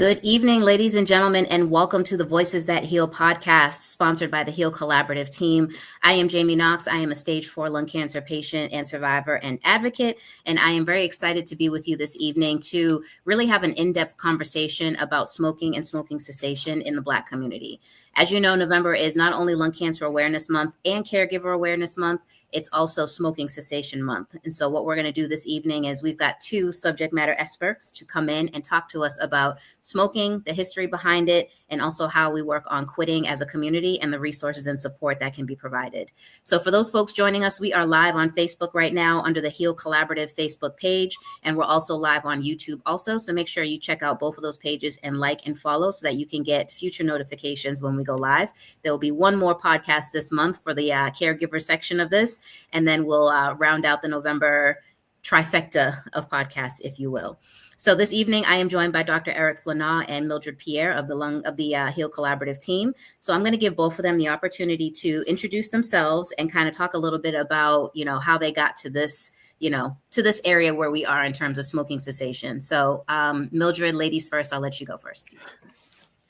Good evening, ladies and gentlemen, and welcome to the Voices That Heal podcast, sponsored by the Heal Collaborative team. I am Jamie Knox. I am a stage 4 lung cancer patient and survivor and advocate, and I am very excited to be with you this evening to really have an in-depth conversation about smoking and smoking cessation in the Black community. As you know, November is not only Lung Cancer Awareness Month and Caregiver Awareness Month, it's also Smoking Cessation Month. And so what we're going to do this evening is we've got two subject matter experts to come in and talk to us about smoking, the history behind it, and also how we work on quitting as a community and the resources and support that can be provided. So for those folks joining us, we are live on Facebook right now under the Heal Collaborative Facebook page, and we're also live on YouTube also. So make sure you check out both of those pages and like and follow so that you can get future notifications when we go live. There will be one more podcast this month for the caregiver section of this, and then we'll round out the November trifecta of podcasts, if you will. So this evening, I am joined by Dr. Eric Flanaugh and Mildred Pierre of the Heal Collaborative team. So I'm going to give both of them the opportunity to introduce themselves and kind of talk a little bit about, how they got to this, to this area where we are in terms of smoking cessation. So Mildred, ladies first, I'll let you go first.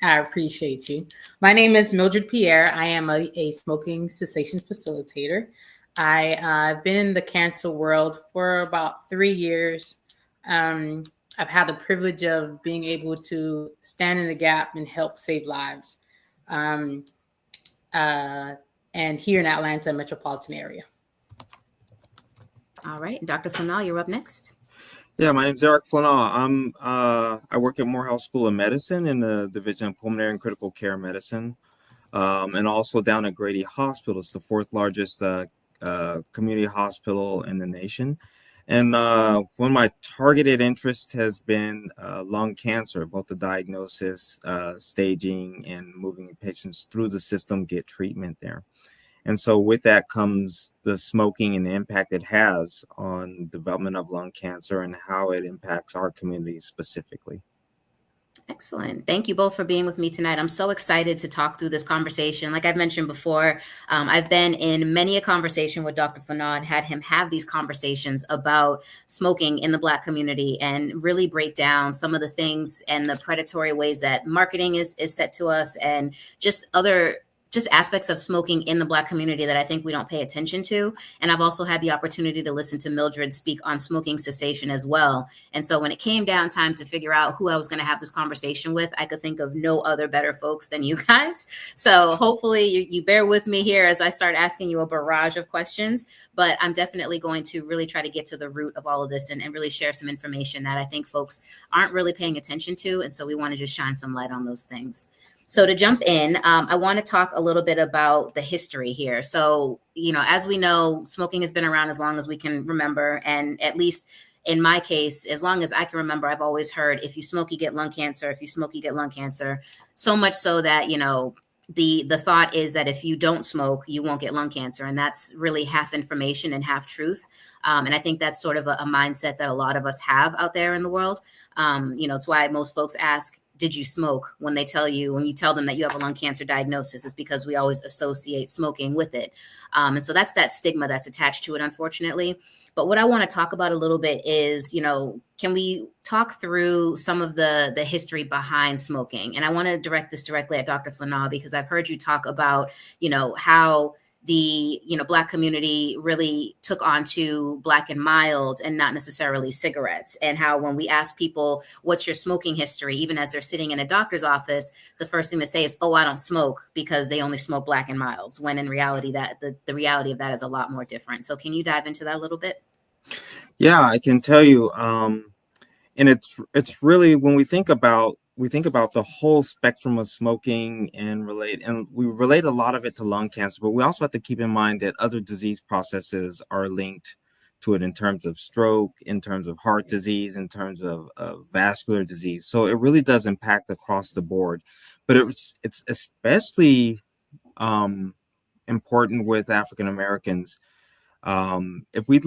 I appreciate you. My name is Mildred Pierre. I am a smoking cessation facilitator. I've been in the cancer world for about 3 years. I've had the privilege of being able to stand in the gap and help save lives. And here in Atlanta metropolitan area. All right. Dr. Flanaugh, you're up next. Yeah, my name's Eric Flanaugh. I work at Morehouse School of Medicine in the Division of Pulmonary and Critical Care Medicine, and also down at Grady Hospital. It's the 4th largest community hospital in the nation. And one of my targeted interests has been lung cancer, both the diagnosis, staging, and moving patients through the system, get treatment there. And so with that comes the smoking and the impact it has on development of lung cancer and how it impacts our community specifically. Excellent. Thank you both for being with me tonight. I'm so excited to talk through this conversation. Like I've mentioned before, I've been in many a conversation with Dr. Flanaugh and had him have these conversations about smoking in the Black community and really break down some of the things and the predatory ways that marketing is set to us and just aspects of smoking in the Black community that I think we don't pay attention to. And I've also had the opportunity to listen to Mildred speak on smoking cessation as well. And so when it came down time to figure out who I was going to have this conversation with, I could think of no other better folks than you guys. So hopefully you bear with me here as I start asking you a barrage of questions, but I'm definitely going to really try to get to the root of all of this and really share some information that I think folks aren't really paying attention to. And so we want to just shine some light on those things. So to jump in, I want to talk a little bit about the history here. So, as we know, smoking has been around as long as we can remember. And at least in my case, as long as I can remember, I've always heard, if you smoke, you get lung cancer. If you smoke, you get lung cancer. So much so that, the thought is that if you don't smoke, you won't get lung cancer. And that's really half information and half truth. And I think that's sort of a mindset that a lot of us have out there in the world. It's why most folks ask, did you smoke? When you tell them that you have a lung cancer diagnosis, is because we always associate smoking with it. And so that's that stigma that's attached to it, unfortunately. But what I want to talk about a little bit is, can we talk through some of the history behind smoking? And I want to direct this directly at Dr. Flanaugh, because I've heard you talk about, how the Black community really took on to Black and mild and not necessarily cigarettes, and how when we ask people, what's your smoking history, even as they're sitting in a doctor's office, the first thing they say is, oh, I don't smoke, because they only smoke Black and milds, when in reality that the reality of that is a lot more different. So can you dive into that a little bit? Yeah, I can tell you. And it's really, when we think about the whole spectrum of smoking and we relate a lot of it to lung cancer, but we also have to keep in mind that other disease processes are linked to it in terms of stroke, in terms of heart disease, in terms of vascular disease. So it really does impact across the board, but it's especially important with African Americans. If we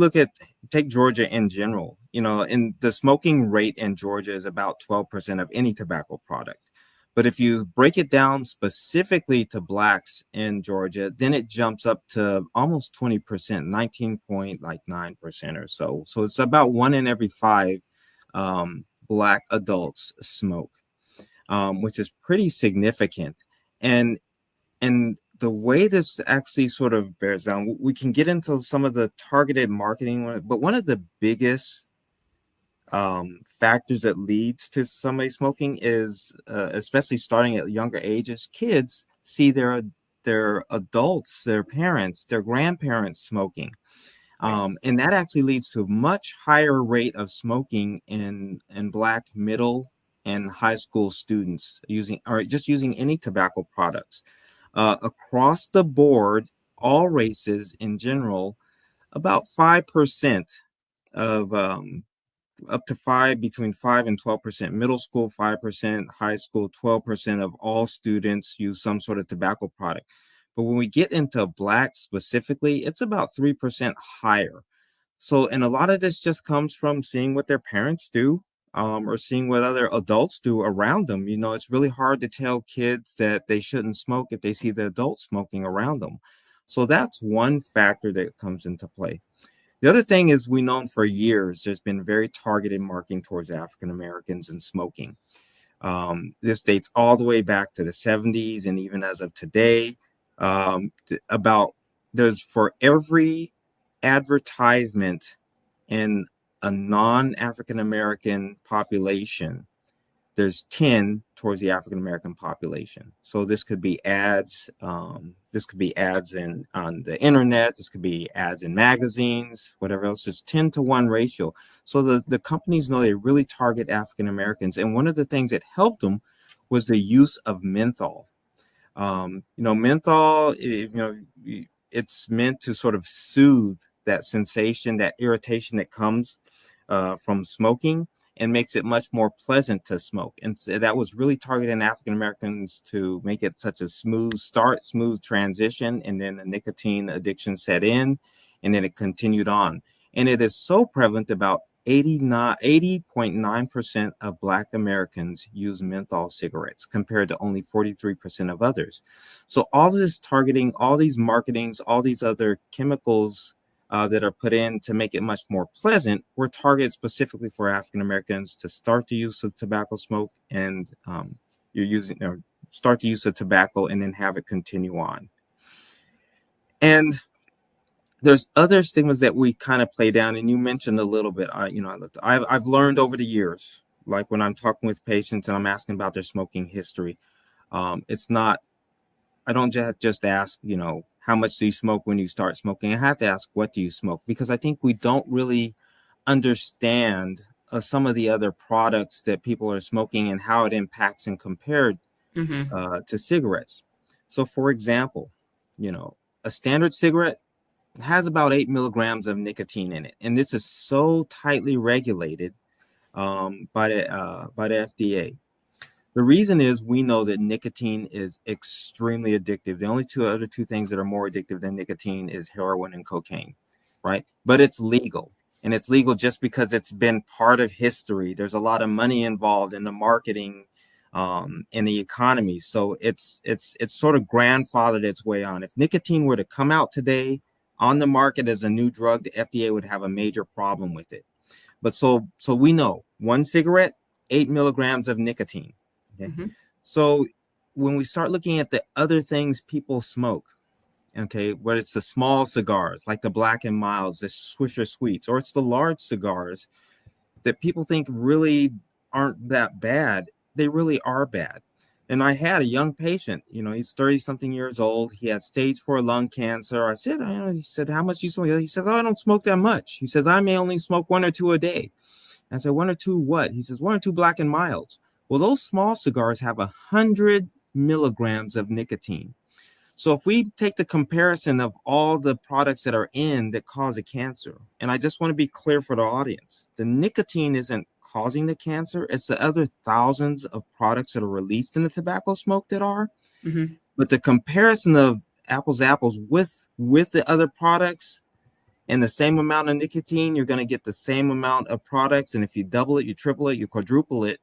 take Georgia in general, in the smoking rate in Georgia is about 12% of any tobacco product. But if you break it down specifically to Blacks in Georgia, then it jumps up to almost 20%, 19.9% or so. So it's about 1 in every 5 Black adults smoke. which is pretty significant. And the way this actually sort of bears down, we can get into some of the targeted marketing, but one of the biggest factors that leads to somebody smoking is, especially starting at younger ages, kids see their adults, their parents, their grandparents smoking. And that actually leads to a much higher rate of smoking in Black middle and high school students using any tobacco products. Across the board, all races in general, about 5% of up to between 5 and 12%, middle school 5%, high school 12% of all students use some sort of tobacco product. But when we get into Black specifically, it's about 3% higher. So, and a lot of this just comes from seeing what their parents do, or seeing what other adults do around them. You know, it's really hard to tell kids that they shouldn't smoke if they see the adults smoking around them. So that's one factor that comes into play. The other thing is, we know for years there's been very targeted marketing towards African Americans and smoking. This dates all the way back to the 70s, and even as of today, there's for every advertisement in a non-African American population, there's 10 towards the African American population. So this could be ads. This could be ads on the internet. This could be ads in magazines, whatever else. It's 10-to-1 ratio. So the companies know they really target African Americans. And one of the things that helped them was the use of menthol. Menthol, it's meant to sort of soothe that sensation, that irritation that comes from smoking, and makes it much more pleasant to smoke. And so that was really targeting African Americans to make it such a smooth start, smooth transition, and then the nicotine addiction set in, and then it continued on. And it is so prevalent, about 80.9% of Black Americans use menthol cigarettes compared to only 43% of others. So all of this targeting, all these marketings, all these other chemicals that are put in to make it much more pleasant were targeted specifically for African Americans to start the use of tobacco smoke, and start the use of tobacco and then have it continue on. And there's other stigmas that we kind of play down, and you mentioned a little bit. I've learned over the years, like when I'm talking with patients and I'm asking about their smoking history, it's not, I don't just ask, how much do you smoke when you start smoking? I have to ask, what do you smoke? Because I think we don't really understand some of the other products that people are smoking and how it impacts and compared to cigarettes. So, for example, a standard cigarette has about 8 milligrams of nicotine in it, and this is so tightly regulated by the FDA. The reason is, we know that nicotine is extremely addictive. The only two things that are more addictive than nicotine is heroin and cocaine, right? But it's legal, and it's legal just because it's been part of history. There's a lot of money involved in the marketing, in the economy. So it's sort of grandfathered its way on. If nicotine were to come out today on the market as a new drug, the FDA would have a major problem with it. But so we know one cigarette, 8 milligrams of nicotine. Okay. So when we start looking at the other things people smoke, okay, whether it's the small cigars like the Black and Milds, the Swisher Sweets, or it's the large cigars that people think really aren't that bad, they really are bad. And I had a young patient, he's 30-something years old. He had stage 4 lung cancer. I said, he said, how much do you smoke? He says, I don't smoke that much. He says, I may only smoke 1 or 2 a day. I said, 1 or 2 what? He says, 1 or 2 Black and Milds. Well, those small cigars have 100 milligrams of nicotine. So if we take the comparison of all the products that are in that cause a cancer, and I just want to be clear for the audience, the nicotine isn't causing the cancer. It's the other thousands of products that are released in the tobacco smoke that are. But the comparison of apples to apples with the other products and the same amount of nicotine, you're going to get the same amount of products. And if you double it, you triple it, you quadruple it,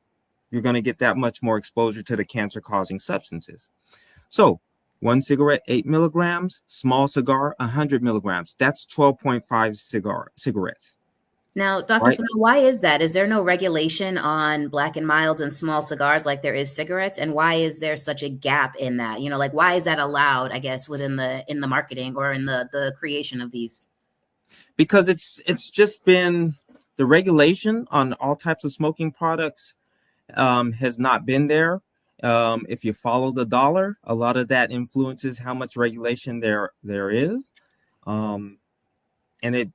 you're going to get that much more exposure to the cancer-causing substances. So 1 cigarette, 8 milligrams, small cigar, 100 milligrams. That's 12.5 cigarettes. Now, Dr. right? Fennell, why is that? Is there no regulation on black and milds and small cigars like there is cigarettes? And why is there such a gap in that? You know, like why is that allowed, I guess, within the marketing or in the creation of these? Because it's just been the regulation on all types of smoking products has not been there. If you follow the dollar, a lot of that influences how much regulation there is, um, and it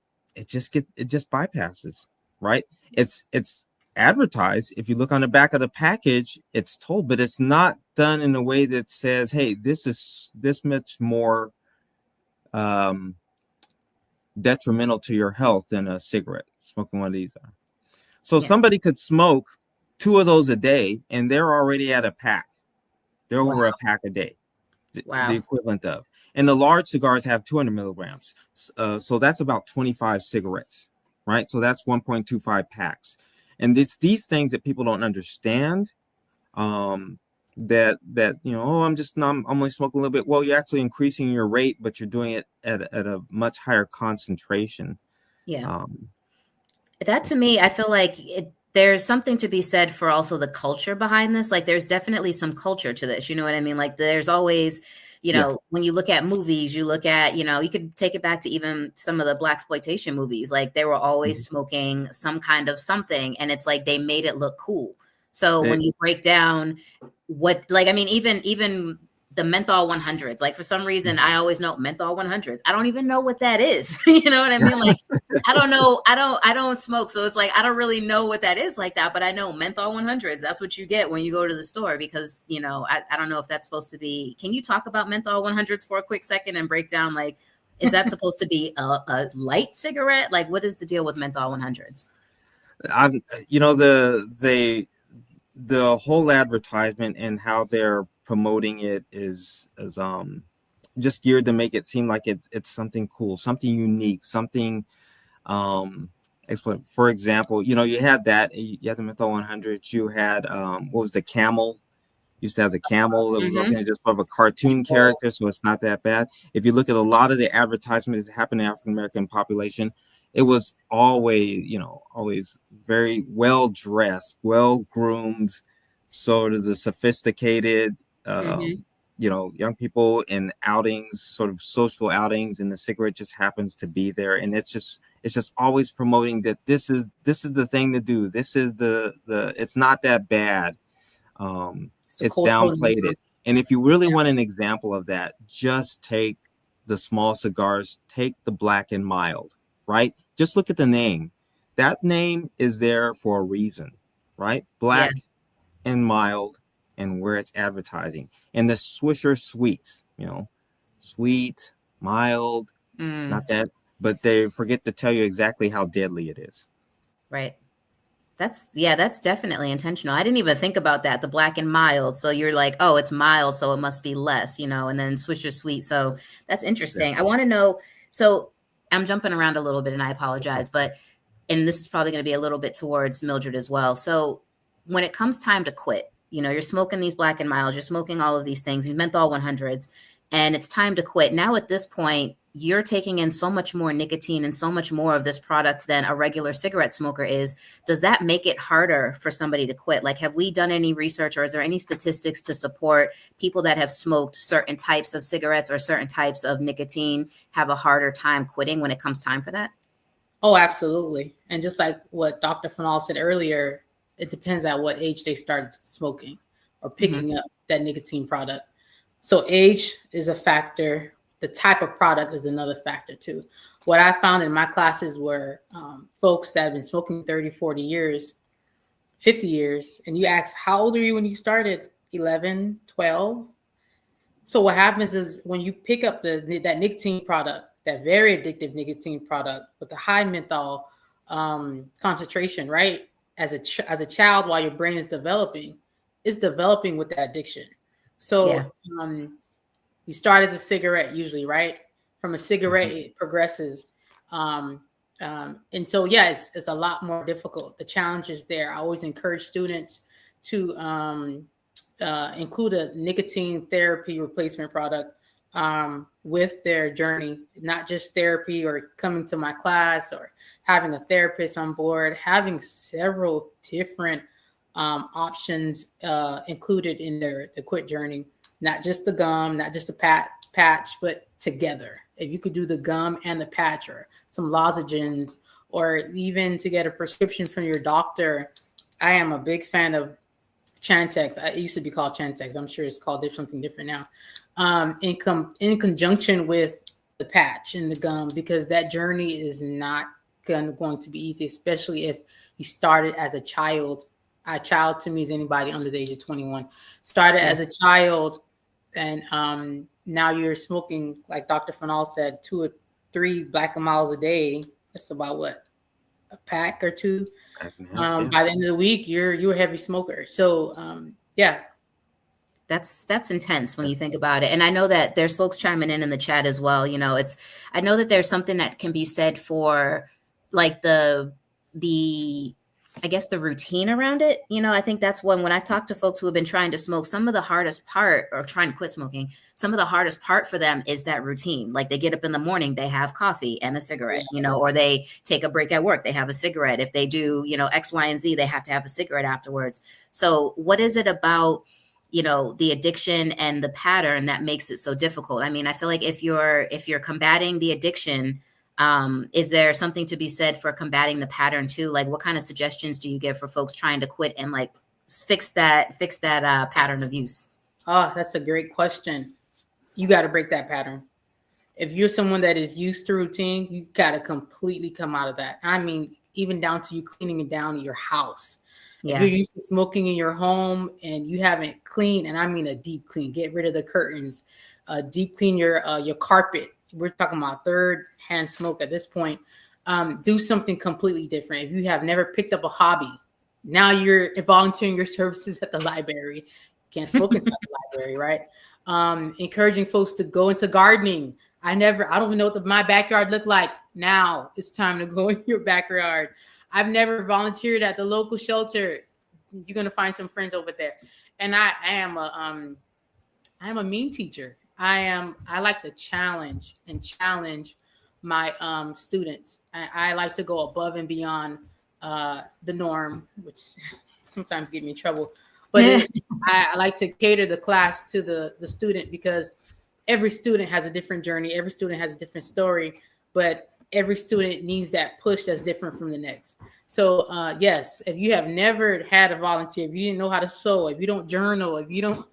just bypasses, right? It's advertised. If you look on the back of the package, it's told, but it's not done in a way that says, "Hey, this is this much more um, detrimental to your health than a cigarette." Smoking one of these. So Yeah. somebody could smoke two of those a day, and they're already at a pack. They're Wow. over a pack a day, the Wow. equivalent of. And the large cigars have 200 milligrams. So that's about 25 cigarettes, right? So that's 1.25 packs. And these things that people don't understand, that oh, I'm only smoking a little bit. Well, you're actually increasing your rate, but you're doing it at a much higher concentration. Yeah. Um, That to me, I feel like there's something to be said for also the culture behind this. Like there's definitely some culture to this. You know what I mean? Like there's always, you yeah, know, when you look at movies, you look at, you know, you could take it back to even some of the black exploitation movies. Like they were always Mhm. smoking some kind of something, and it's like they made it look cool. So They- when you break down what, like, I mean, even the menthol 100s, like for some reason, I always know menthol 100s. I don't even know what that is. You know what I mean? Like I don't know. I don't smoke. So it's like, I don't really know what that is like that, but I know menthol 100s. That's what you get when you go to the store because, you know, I don't know if that's supposed to be, can you talk about menthol 100s for a quick second and break down, like, is that supposed to be a light cigarette? Like, what is the deal with menthol 100s? I'm, the whole advertisement and how they're promoting it is just geared to make it seem like it's something cool, something unique, something um for example, you had the menthol 100. You had what was the camel, used to have the camel that was Mm-hmm. walking, just sort of a cartoon character, so it's not that bad. If you look at a lot of the advertisements that happen in the African American population, it was always very well dressed, well groomed, sort of the sophisticated, Mm-hmm. young people in outings, sort of social outings, and the cigarette just happens to be there, and it's just always promoting that this is the thing to do. This is the it's not that bad. It's a It's cultural downplayed number. it. And if you really want an example of that, just take the small cigars, take the black and mild, right? Just look at the name. That name is there for a reason, right? Yeah. Black and mild, and where it's advertising. And the Swisher sweets, sweet, mild, Mm, not that, but they forget to tell you exactly how deadly it is. right. That's definitely intentional. I didn't even think about that, the black and mild. So you're like, oh, it's mild, so it must be less, you know, and then Swisher sweet. So that's interesting. I Exactly. want to know. So I'm jumping around a little bit and I apologize, but and this is probably going to be a little bit towards Mildred as well. So when it comes time to quit, you know, you're smoking these black and milds, you're smoking all of these things, these menthol 100s, and it's time to quit. Now at this point, you're taking in so much more nicotine and so much more of this product than a regular cigarette smoker is. Does that make it harder for somebody to quit? Like, have we done any research or is there any statistics to support people that have smoked certain types of cigarettes or certain types of nicotine have a harder time quitting when it comes time for that? Oh, absolutely. And just like what Dr. Fanal said earlier, it depends at what age they started smoking or Mm-hmm. picking up that nicotine product. So age is a factor. The type of product is another factor too. What I found in my classes were folks that have been smoking 30, 40 years, 50 years, and you ask, how old are you when you started? 11, 12. So what happens is when you pick up that nicotine product, that very addictive nicotine product with the high menthol concentration, right? As a child, while your brain is developing, it's developing with that addiction. Yeah. So you start as a cigarette usually, right? From a cigarette, Mhm. it progresses. Um, and so, yeah, it's a lot more difficult. The challenge is there. I always encourage students to include a nicotine therapy replacement product with their journey, not just therapy or coming to my class or having a therapist on board, having several different options included in the quit journey, not just the gum, not just the patch, but together. If you could do the gum and the patch or some lozenges, or even to get a prescription from your doctor. I am a big fan of Chantix. It used to be called Chantix. I'm sure it's called something different now. In conjunction with the patch and the gum, because that journey is not going to be easy, especially if you started as a child. A child to me is anybody under the age of 21. Started as a child, and now you're smoking, like Dr. Fanal said, 2 or 3 Black and Miles a day. That's about what, a pack or 2. By the end of the week, you're a heavy smoker. So yeah. That's intense when you think about it. And I know that there's folks chiming in the chat as well. You know, I know that there's something that can be said for like the I guess the routine around it. You know, I think that's when I talk to folks who have been trying to smoke, some of the hardest part, or trying to quit smoking, some of the hardest part for them is that routine. Like they get up in the morning, they have coffee and a cigarette, you know, or they take a break at work, they have a cigarette. If they do, you know, X, Y, and Z, they have to have a cigarette afterwards. So what is it about, you know, the addiction and the pattern that makes it so difficult? I mean, I feel like if you're combating the addiction, is there something to be said for combating the pattern too? Like, what kind of suggestions do you give for folks trying to quit and like fix that pattern of use? Oh, that's a great question. You got to break that pattern. If you're someone that is used to routine, you got to completely come out of that. I mean, even down to you cleaning it down your house. Yeah. If you're used to smoking in your home and you haven't cleaned, and I mean a deep clean, get rid of the curtains, deep clean your carpet. We're talking about third-hand smoke at this point. Do something completely different. If you have never picked up a hobby, now you're volunteering your services at the library. You can't smoke inside the library, right? Encouraging folks to go into gardening. I don't even know what my backyard looked like. Now it's time to go in your backyard. I've never volunteered at the local shelter. You're going to find some friends over there. And I am a mean teacher. I like to challenge my students. I like to go above and beyond the norm, which sometimes get me in trouble. But I like to cater the class to the student, because every student has a different journey. Every student has a different story, but every student needs that push that's different from the next. So yes, if you have never had a volunteer, if you didn't know how to sew, if you don't journal, if you don't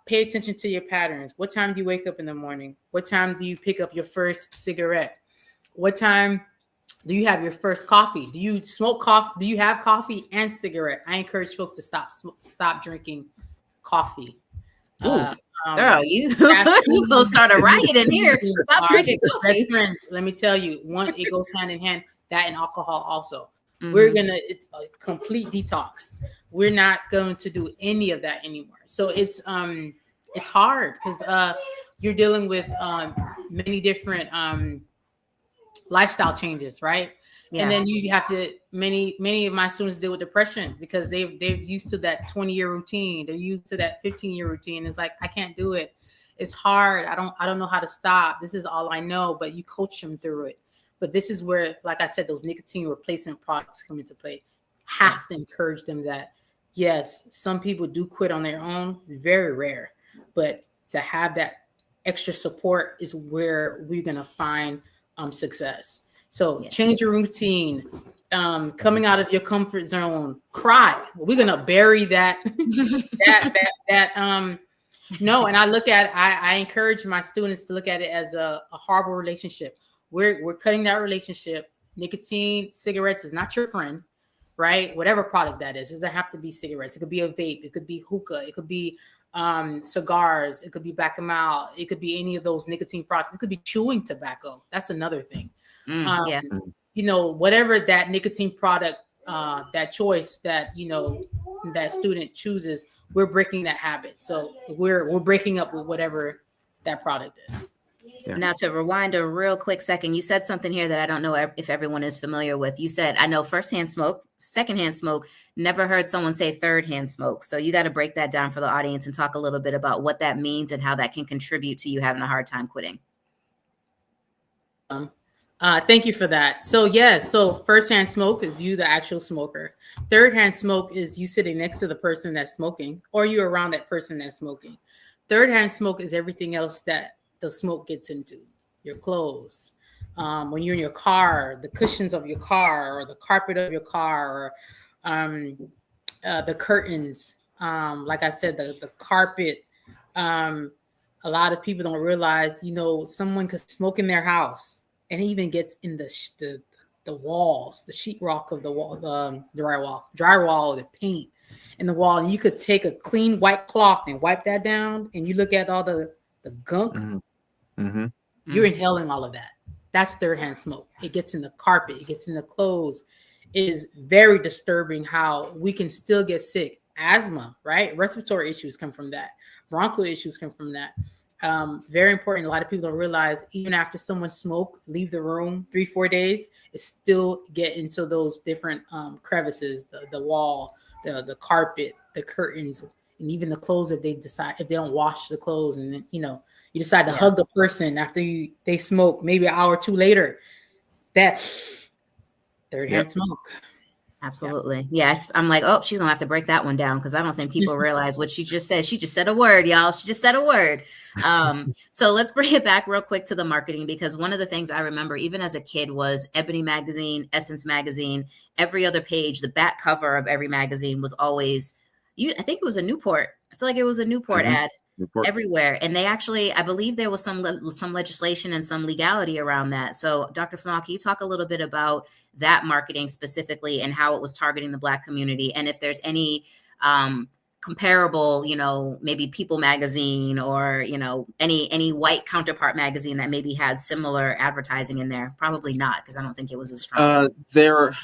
pay attention to your patterns. What time do you wake up in the morning? What time do you pick up your first cigarette? What time do you have your first coffee? Do you smoke coffee? Do you have coffee and cigarette? I encourage folks to stop drinking coffee. Girl, you gonna start a riot in here. Stop drinking coffee. Best friends, let me tell you, it goes hand in hand. That and alcohol also. Mm-hmm. It's a complete detox. We're not going to do any of that anymore. So it's hard because you're dealing with many different lifestyle changes, right? Yeah. And then you have to, many of my students deal with depression because they've used to that 20-year routine. They're used to that 15-year routine. It's like, I can't do it. It's hard. I don't know how to stop. This is all I know, but you coach them through it. But this is where, like I said, those nicotine replacement products come into play. Have to encourage them that, yes, some people do quit on their own, very rare, but to have that extra support is where we're going to find success. So change your routine, coming out of your comfort zone, cry. We're going to bury that, no. And I encourage my students to look at it as a horrible relationship. We're cutting that relationship. Nicotine, cigarettes is not your friend, right? Whatever product that is. It doesn't have to be cigarettes. It could be a vape. It could be hookah. It could be cigars. It could be Black and Mild. It could be any of those nicotine products. It could be chewing tobacco. That's another thing. You know, whatever that nicotine product, that choice that, you know, that student chooses, we're breaking that habit. So we're breaking up with whatever that product is. Yeah. Now, to rewind a real quick second, you said something here that I don't know if everyone is familiar with. You said, I know firsthand smoke, secondhand smoke, never heard someone say third hand smoke. So you got to break that down for the audience and talk a little bit about what that means and how that can contribute to you having a hard time quitting. Thank you for that. So yes, so firsthand smoke is you, the actual smoker. Third hand smoke is you sitting next to the person that's smoking, or you around that person that's smoking. Third hand smoke is everything else that the smoke gets into. Your clothes, when you're in your car, the cushions of your car, or the carpet of your car, or the curtains. Like I said, the carpet. A lot of people don't realize, someone could smoke in their house, and it even gets in the walls, the sheetrock of the wall, the drywall, the paint in the wall. And you could take a clean white cloth and wipe that down, and you look at all the gunk. Mm-hmm. You're inhaling all of that. That's third hand smoke. It gets in the carpet, it gets in the clothes. It is very disturbing how we can still get sick. Asthma, right? Respiratory issues come from that. Bronchial issues come from that. Very important. A lot of people don't realize, even after someone smoke, leave the room 3-4 days, it still get into those different crevices, the wall, the carpet, the curtains, and even the clothes. If they don't wash the clothes, and then, you decide to hug the person after they smoke, maybe an hour or two later, that third hand smoke. Absolutely. Yeah. I'm like, oh, she's going to have to break that one down, because I don't think people realize what she just said. She just said a word, y'all. She just said a word. So let's bring it back real quick to the marketing, because one of the things I remember even as a kid was Ebony magazine, Essence magazine. Every other page, the back cover of every magazine was always, I think it was a Newport. I feel like it was a Newport ad. Everywhere. And they actually, I believe there was some legislation and some legality around that. So Dr. Fanal, can you talk a little bit about that marketing specifically and how it was targeting the Black community? And if there's any comparable, maybe People magazine or, any white counterpart magazine that maybe had similar advertising in there? Probably not, because I don't think it was as strong. There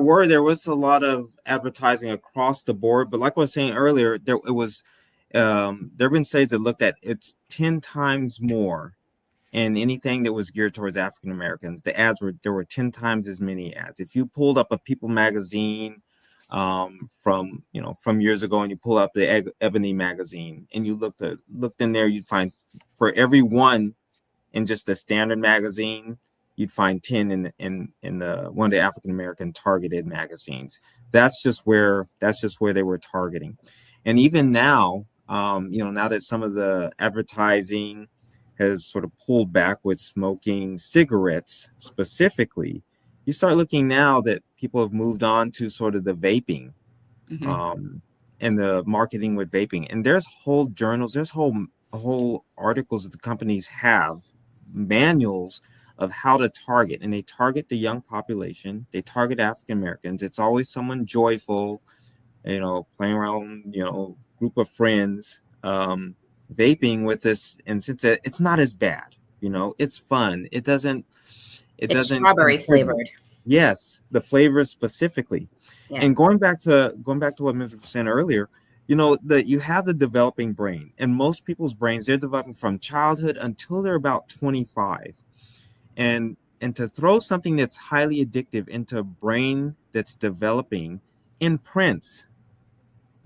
was a lot of advertising across the board, but like I was saying earlier, there have been studies that looked at it's 10 times more in anything that was geared towards African Americans. There were 10 times as many ads. If you pulled up a People magazine from years ago, and you pull up the Ebony magazine and you looked in there, you'd find for every one in just a standard magazine, you'd find 10 in the one of the African American targeted magazines. That's just where they were targeting. And even now, now that some of the advertising has sort of pulled back with smoking cigarettes specifically, you start looking now that people have moved on to sort of the vaping, and the marketing with vaping. And there's whole journals, there's whole articles that the companies have, manuals of how to target. And they target the young population. They target African Americans. It's always someone joyful, playing around, group of friends, vaping with this. And since it's not as bad, it's fun. It's strawberry flavored. Yes, the flavors specifically. Yeah. And going back to what Ms. was saying earlier, that you have the developing brain, and most people's brains, they're developing from childhood until they're about 25. And to throw something that's highly addictive into a brain that's developing imprints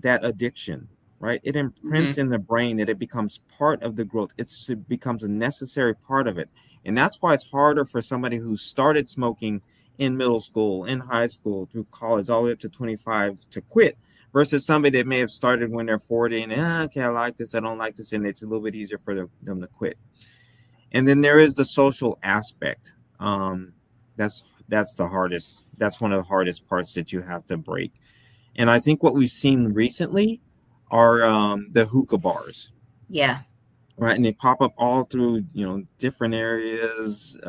that addiction, right? It imprints in the brain that it becomes part of the growth. It becomes a necessary part of it. And that's why it's harder for somebody who started smoking in middle school, in high school, through college, all the way up to 25 to quit, versus somebody that may have started when they're 40 and, okay, I like this, I don't like this, and it's a little bit easier for them to quit. And then there is the social aspect. That's the hardest. That's one of the hardest parts that you have to break. And I think what we've seen recently are the hookah bars. Yeah. Right. And they pop up all through, different areas.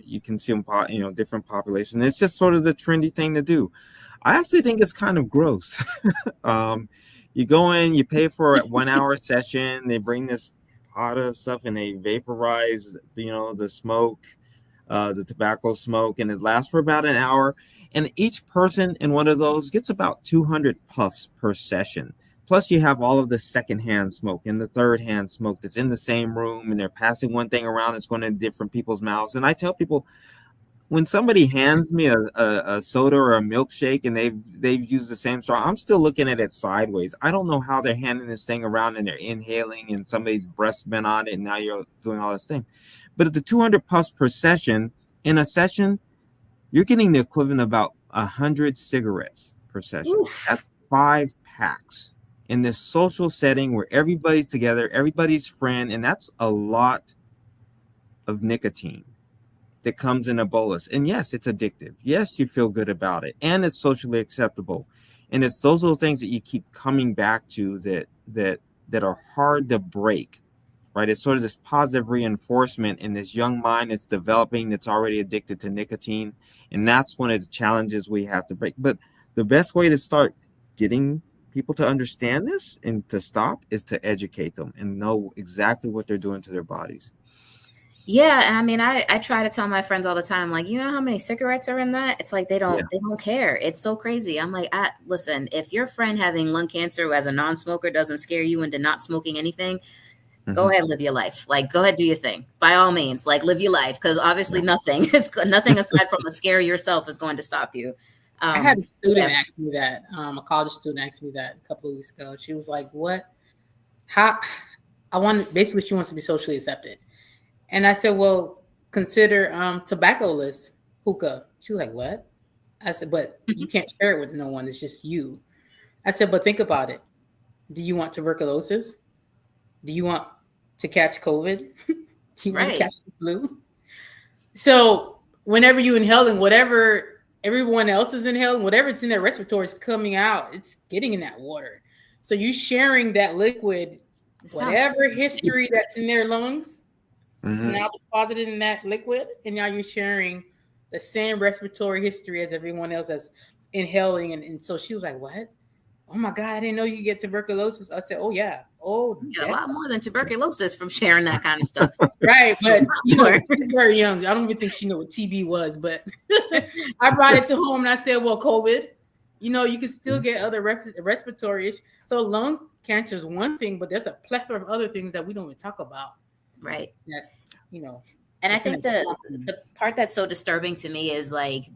You can see them, different populations. It's just sort of the trendy thing to do. I actually think it's kind of gross. You go in, you pay for a 1 hour session. They bring this pot of stuff and they vaporize, the smoke, the tobacco smoke, and it lasts for about an hour. And each person in one of those gets about 200 puffs per session. plus you have all of the secondhand smoke and the third hand smoke that's in the same room, and they're passing one thing around that's going in different people's mouths. And I tell people, when somebody hands me a soda or a milkshake and they've used the same straw, I'm still looking at it sideways. I don't know how they're handing this thing around and they're inhaling and somebody's breath's been on it and now you're doing all this thing. But at the 200 puffs per session, in a session, you're getting the equivalent of about 100 cigarettes per session. Oof. That's 5 packs in this social setting where everybody's together, everybody's friend, and that's a lot of nicotine that comes in a bolus. And yes, it's addictive. Yes, you feel good about it, and it's socially acceptable. And it's those little things that you keep coming back to that are hard to break, right? It's sort of this positive reinforcement in this young mind that's developing, that's already addicted to nicotine. And that's one of the challenges we have to break. But the best way to start getting people to understand this and to stop is to educate them and know exactly what they're doing to their bodies. Yeah, I mean, I try to tell my friends all the time, like, you know how many cigarettes are in that? It's like they don't care. It's so crazy. I'm like, listen, if your friend having lung cancer as a non-smoker doesn't scare you into not smoking anything, go ahead, live your life. Like, go ahead, do your thing. By all means, like, live your life, because obviously nothing aside from a scare yourself is going to stop you. I had a student ask me that. A college student asked me that a couple of weeks ago. She was like, "What? How?" Basically, she wants to be socially accepted. And I said, well, consider tobacco-less hookah. She was like, what? I said, but you can't share it with no one. It's just you. I said, but think about it. Do you want tuberculosis? Do you want to catch COVID? Do you want to catch the flu? So whenever you inhaling whatever everyone else is inhaling, whatever's in their respiratory is coming out. It's getting in that water. So you sharing that liquid, whatever history that's in their lungs, it's now deposited in that liquid, and now you're sharing the same respiratory history as everyone else that's inhaling. And so she was like, what? Oh my God, I didn't know you get tuberculosis. I said, oh yeah. Oh, yeah, a lot more than tuberculosis from sharing that kind of stuff. Right. But you know, she's very young. I don't even think she knew what TB was, but I brought it to home and I said, well, COVID, you know, you can still get other respiratory issues. So lung cancer is one thing, but there's a plethora of other things that we don't even talk about. Right. That, you know. And I think the part that's so disturbing to me is like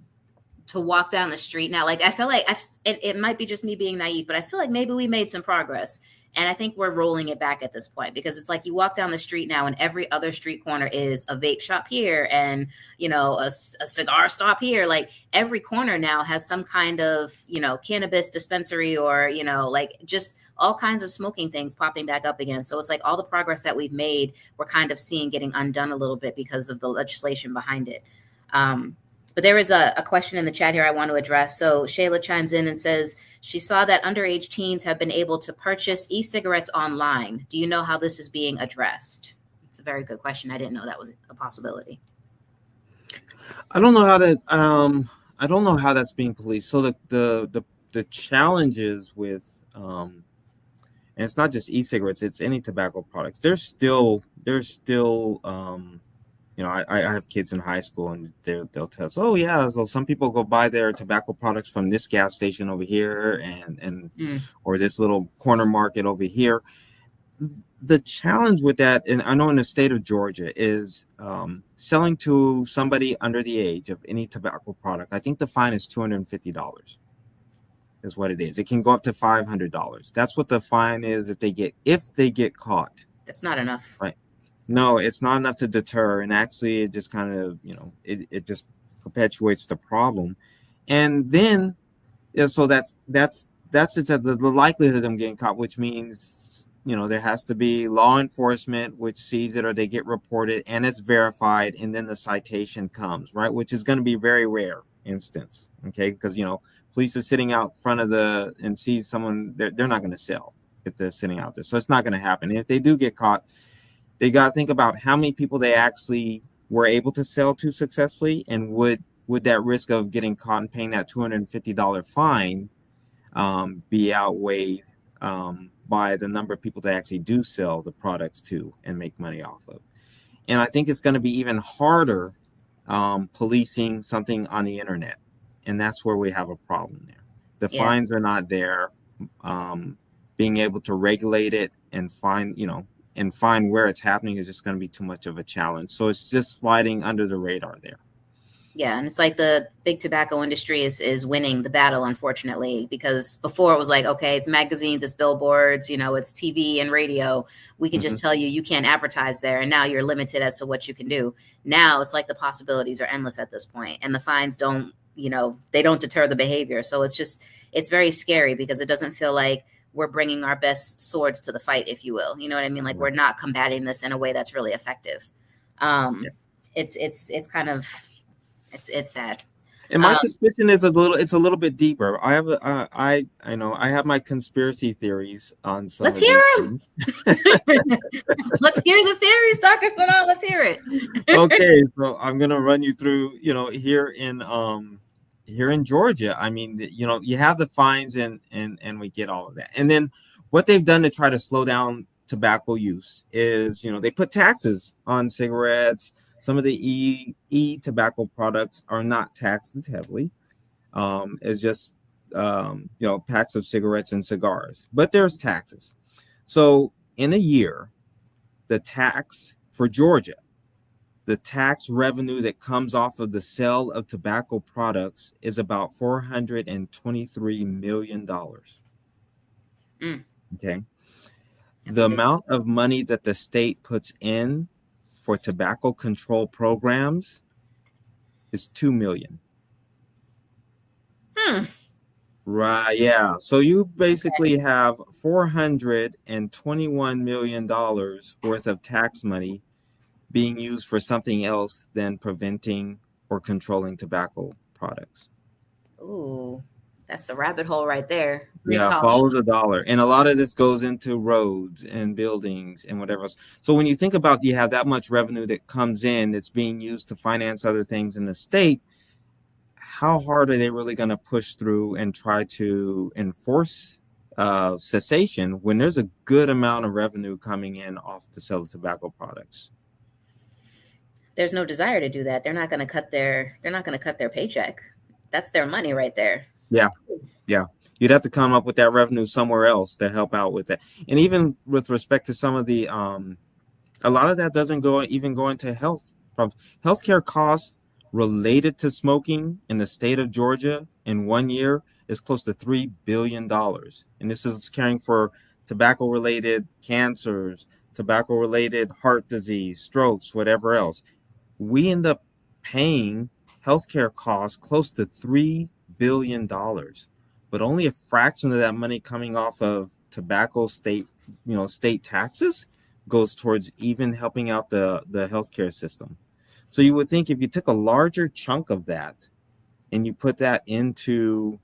to walk down the street now. Like I feel like it might be just me being naive, but I feel like maybe we made some progress. And I think we're rolling it back at this point, because it's like you walk down the street now and every other street corner is a vape shop here and, you know, a cigar stop here. Like every corner now has some kind of, you know, cannabis dispensary or, you know, like just all kinds of smoking things popping back up again. So it's like all the progress that we've made, we're kind of seeing getting undone a little bit because of the legislation behind it. But there is a question in the chat here I want to address. So Shayla chimes in and says she saw that underage teens have been able to purchase e-cigarettes online. Do you know how this is being addressed? It's a very good question. I didn't know that was a possibility. I don't know how that. I don't know how that's being policed. So the challenges with and it's not just e-cigarettes, it's any tobacco products. There's still you know, I have kids in high school and they'll tell us, oh yeah, so some people go buy their tobacco products from this gas station over here and or this little corner market over here. The challenge with that, and I know in the state of Georgia, is selling to somebody under the age of any tobacco product. I think the fine is $250. Is what it is. It can go up to $500. That's what the fine is if they get caught. That's not enough. Right. No, it's not enough to deter, and actually it just kind of, you know, it just perpetuates the problem. And then so that's the likelihood of them getting caught, which means, you know, there has to be law enforcement which sees it or they get reported and it's verified, and then the citation comes, right, which is going to be very rare instance, okay, because, you know, police is sitting out front of and see someone, they're not going to sell if they're sitting out there, so it's not going to happen. And if they do get caught, they got to think about how many people they actually were able to sell to successfully, and would that risk of getting caught and paying that $250 fine be outweighed by the number of people they actually do sell the products to and make money off of. And I think it's going to be even harder policing something on the internet, and that's where we have a problem there. The fines are not there. being able to regulate it and find where it's happening is just going to be too much of a challenge. So it's just sliding under the radar there. Yeah, and it's like the big tobacco industry is winning the battle, unfortunately, because before it was like, okay, it's magazines, it's billboards, it's TV and radio. We can just tell you can't advertise there, and now you're limited as to what you can do. Now it's like the possibilities are endless at this point, and the fines don't, they don't deter the behavior. So it's very scary because it doesn't feel like we're bringing our best swords to the fight, if you will. You know what I mean? Like we're not combating this in a way that's really effective. It's kind of. It's sad. And my suspicion is it's a little bit deeper. I have I have my conspiracy theories on some. Let's hear them. Let's hear the theories, Dr. Flanell. Let's hear it. Okay, so I'm gonna run you through. Here in Georgia, I mean, you have the fines and we get all of that, and then what they've done to try to slow down tobacco use is they put taxes on cigarettes. Some of the tobacco products are not taxed as heavily. It's just packs of cigarettes and cigars, but there's taxes. So in a year, the tax for Georgia, the tax revenue that comes off of the sale of tobacco products is about $423 million. Okay. The amount of money that the state puts in for tobacco control programs is $2 million. Right, yeah. So you basically have $421 million worth of tax money being used for something else than preventing or controlling tobacco products. Ooh, that's a rabbit hole right there. Yeah, follow the dollar. And a lot of this goes into roads and buildings and whatever else. So when you think about you have that much revenue that comes in that's being used to finance other things in the state, how hard are they really going to push through and try to enforce cessation when there's a good amount of revenue coming in off the sale of tobacco products? There's no desire to do that. They're not going to cut their paycheck. That's their money right there. Yeah. You'd have to come up with that revenue somewhere else to help out with that. And even with respect to some of the, a lot of that doesn't go into health problems. Healthcare costs related to smoking in the state of Georgia in 1 year is close to $3 billion. And this is caring for tobacco-related cancers, tobacco-related heart disease, strokes, whatever else. We end up paying healthcare costs close to $3 billion. But only a fraction of that money coming off of tobacco state taxes goes towards even helping out the healthcare system. So you would think if you took a larger chunk of that and you put that into,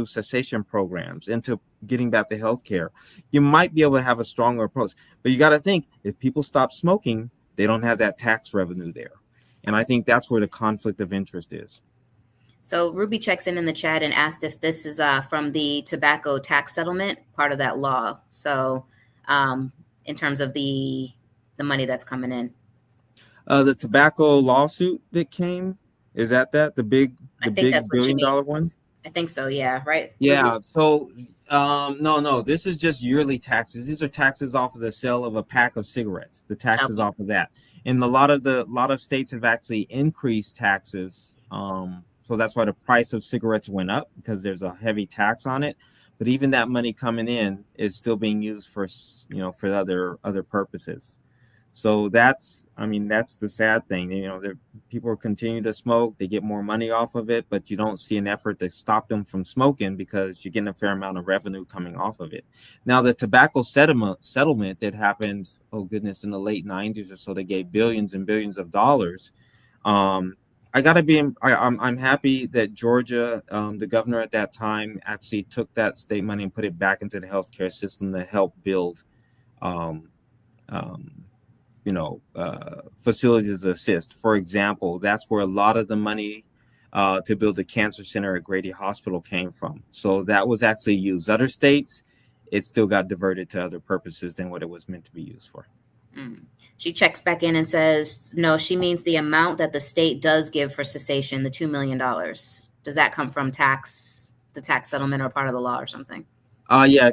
cessation programs, into getting back to healthcare, you might be able to have a stronger approach. But you got to think if people stop smoking, they don't have that tax revenue there. And I think that's where the conflict of interest is. So Ruby checks in the chat and asked if this is from the tobacco tax settlement, part of that law. So in terms of the money that's coming in. The tobacco lawsuit that came, is that the big $1 billion one? I think so. Yeah. Right. Yeah. So no, this is just yearly taxes. These are taxes off of the sale of a pack of cigarettes, the taxes off of that. And a lot of states have actually increased taxes. So that's why the price of cigarettes went up, because there's a heavy tax on it. But even that money coming in is still being used for other purposes. So that's the sad thing. People continue to smoke, they get more money off of it, but you don't see an effort to stop them from smoking because you're getting a fair amount of revenue coming off of it. Now, the tobacco settlement that happened, in the late 90s or so, they gave billions and billions of dollars. I'm happy that Georgia, the governor at that time, actually took that state money and put it back into the healthcare system to help build, facilities to assist. For example, that's where a lot of the money to build the cancer center at Grady Hospital came from. So that was actually used. Other states, it still got diverted to other purposes than what it was meant to be used for. She checks back in and says, no, she means the amount that the state does give for cessation, the $2 million. Does that come from the tax settlement or part of the law or something? Yeah,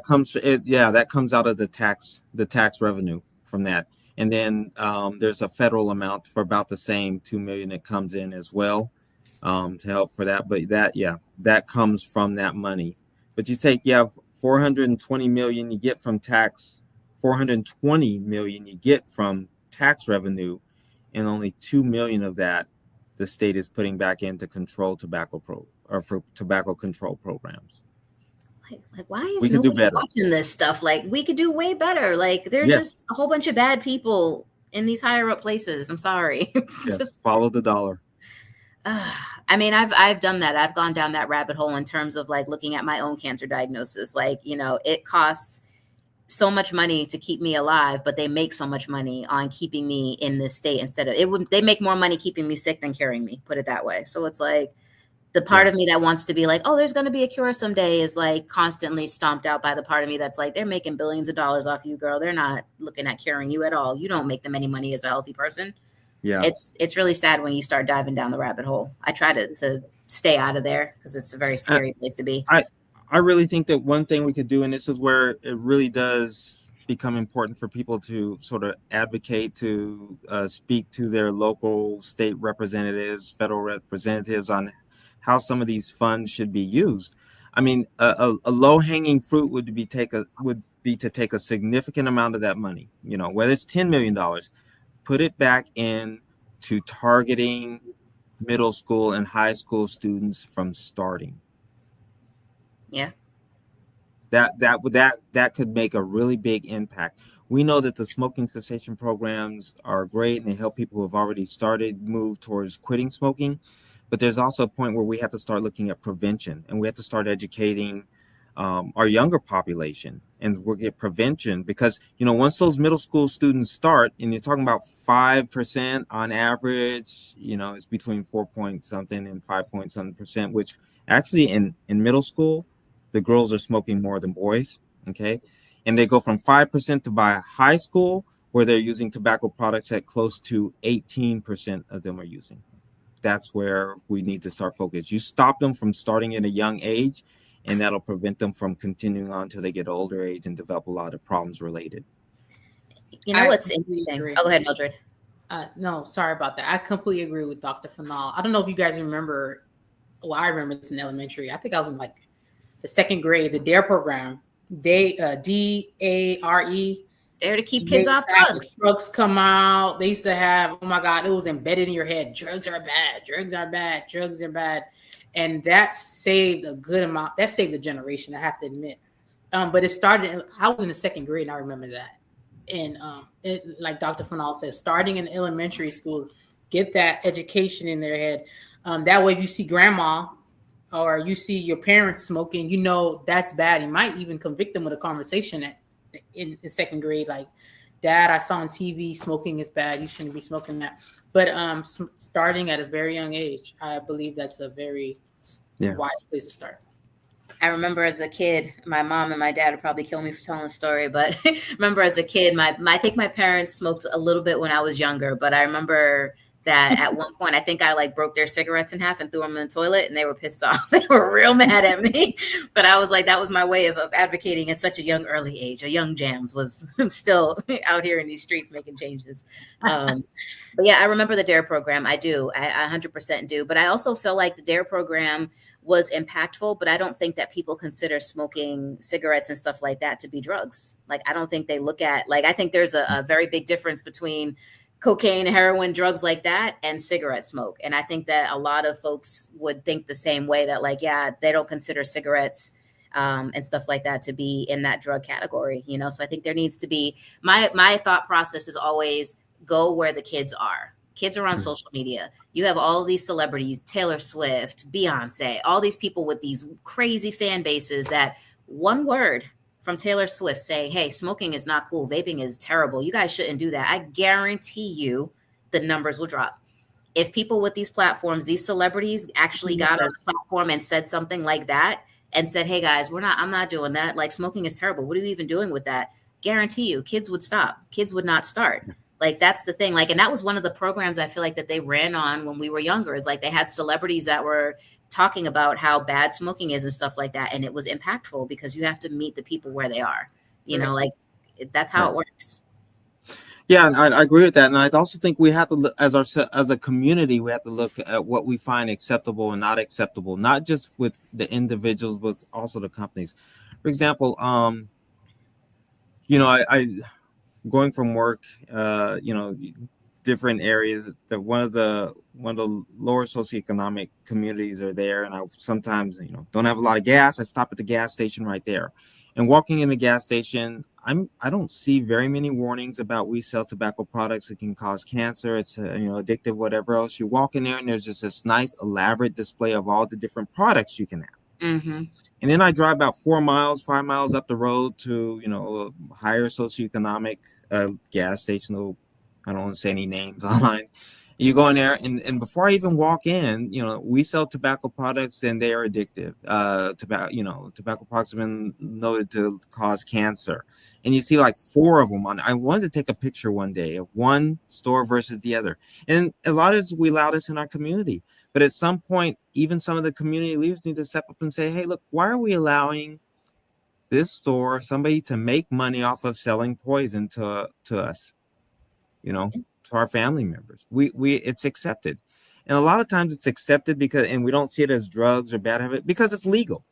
that comes out of the tax revenue from that. And then there's a federal amount for about the same 2 million that comes in as well, to help for that. But that comes from that money. But you take 420 million you get from tax, 420 million you get from tax revenue, and only 2 million of that the state is putting back into for tobacco control programs. Like why is We could do nobody better. watching this stuff? Like we could do way better. Like there's Yes, just a whole bunch of bad people in these higher up places. I'm sorry. It's yes. just, Follow the dollar. I mean, I've done that. I've gone down that rabbit hole in terms of like looking at my own cancer diagnosis. Like, you know, it costs so much money to keep me alive, but they make so much money on keeping me in this state instead of they make more money keeping me sick than curing me, put it that way. So it's like the part of me that wants to be like, oh, there's going to be a cure someday is like constantly stomped out by the part of me that's like, they're making billions of dollars off you, girl. They're not looking at curing you at all. You don't make them any money as a healthy person. Yeah. It's really sad when you start diving down the rabbit hole. I try to stay out of there because it's a very scary place to be. I really think that one thing we could do, and this is where it really does become important for people to sort of advocate, to speak to their local, state representatives, federal representatives on how some of these funds should be used. I mean, a low-hanging fruit would be to take a significant amount of that money, whether it's $10 million, put it back in to targeting middle school and high school students from starting. Yeah. That could make a really big impact. We know that the smoking cessation programs are great and they help people who have already started move towards quitting smoking. But there's also a point where we have to start looking at prevention, and we have to start educating our younger population, and we'll get prevention because, once those middle school students start, and you're talking about 5% on average, it's between 4 point something and 5 point something percent, which actually in middle school, the girls are smoking more than boys. Okay. And they go from 5% to by high school where they're using tobacco products at close to 18% of them are using. That's where we need to start focus. You stop them from starting at a young age, and that'll prevent them from continuing on till they get older age and develop a lot of problems related. You know what's interesting? Oh, go ahead, Mildred. No, sorry about that. I completely agree with Dr. Fanal. I don't know if you guys remember. Well, I remember this in elementary. I think I was in like the second grade, the DARE program. DARE. Dare to keep kids off drugs. Drugs come out. They used to have, oh my God, it was embedded in your head. Drugs are bad. Drugs are bad. Drugs are bad. And that saved a good amount. That saved a generation, I have to admit. But it started, I was in the second grade and I remember that. And like Dr. Fanal said, starting in elementary school, get that education in their head. That way, if you see grandma or you see your parents smoking, that's bad. You might even convict them with a conversation in second grade, like, Dad, I saw on TV smoking is bad. You shouldn't be smoking that. But starting at a very young age, I believe that's a very wise place to start. I remember as a kid, my mom and my dad would probably kill me for telling the story, but remember as a kid, I think my parents smoked a little bit when I was younger, but I remember that at one point, I think I like broke their cigarettes in half and threw them in the toilet, and they were pissed off. They were real mad at me, but I was like, that was my way of advocating at such a young, early age. A young Jams was still out here in these streets making changes. But yeah, I remember the DARE program. I do. I 100% do. But I also feel like the DARE program was impactful, but I don't think that people consider smoking cigarettes and stuff like that to be drugs. Like, I don't think they look at, like, I think there's a very big difference between cocaine, heroin, drugs like that, and cigarette smoke. And I think that a lot of folks would think the same way, that like, yeah, they don't consider cigarettes and stuff like that to be in that drug category, So I think there needs to be, my thought process is always go where the kids are. Kids are on social media. You have all these celebrities, Taylor Swift, Beyonce, all these people with these crazy fan bases that one word from Taylor Swift saying, hey, smoking is not cool. Vaping is terrible. You guys shouldn't do that. I guarantee you the numbers will drop. If people with these platforms, these celebrities actually got on a platform and said something like that and said, hey guys, I'm not doing that. Like, smoking is terrible. What are you even doing with that? Guarantee you kids would stop. Kids would not start. Like, that's the thing. Like, and that was one of the programs I feel like that they ran on when we were younger, is like they had celebrities that were talking about how bad smoking is and stuff like that. And it was impactful because you have to meet the people where they are, you know, like that's how it works. Yeah, and I agree with that. And I also think we have to look as a community, we have to look at what we find acceptable and not acceptable, not just with the individuals, but also the companies. For example, I going from work, different areas. That one of the lower socioeconomic communities are there, and I sometimes don't have a lot of gas. I stop at the gas station right there, and walking in the gas station, I don't see very many warnings about we sell tobacco products that can cause cancer. It's addictive, whatever else. You walk in there, and there's just this nice elaborate display of all the different products you can have. Mm-hmm. And then I drive about 5 miles up the road to, a higher socioeconomic gas station. I don't want to say any names online. You go in there, and before I even walk in, we sell tobacco products, and they are addictive. Tobacco products have been noted to cause cancer. And you see like 4 of them on. I wanted to take a picture one day of one store versus the other. And a lot of we allow this in our community. But at some point, even some of the community leaders need to step up and say, hey, look, why are we allowing this store, somebody to make money off of selling poison to us, to our family members? It's accepted. And a lot of times it's accepted and we don't see it as drugs or bad habit because it's legal.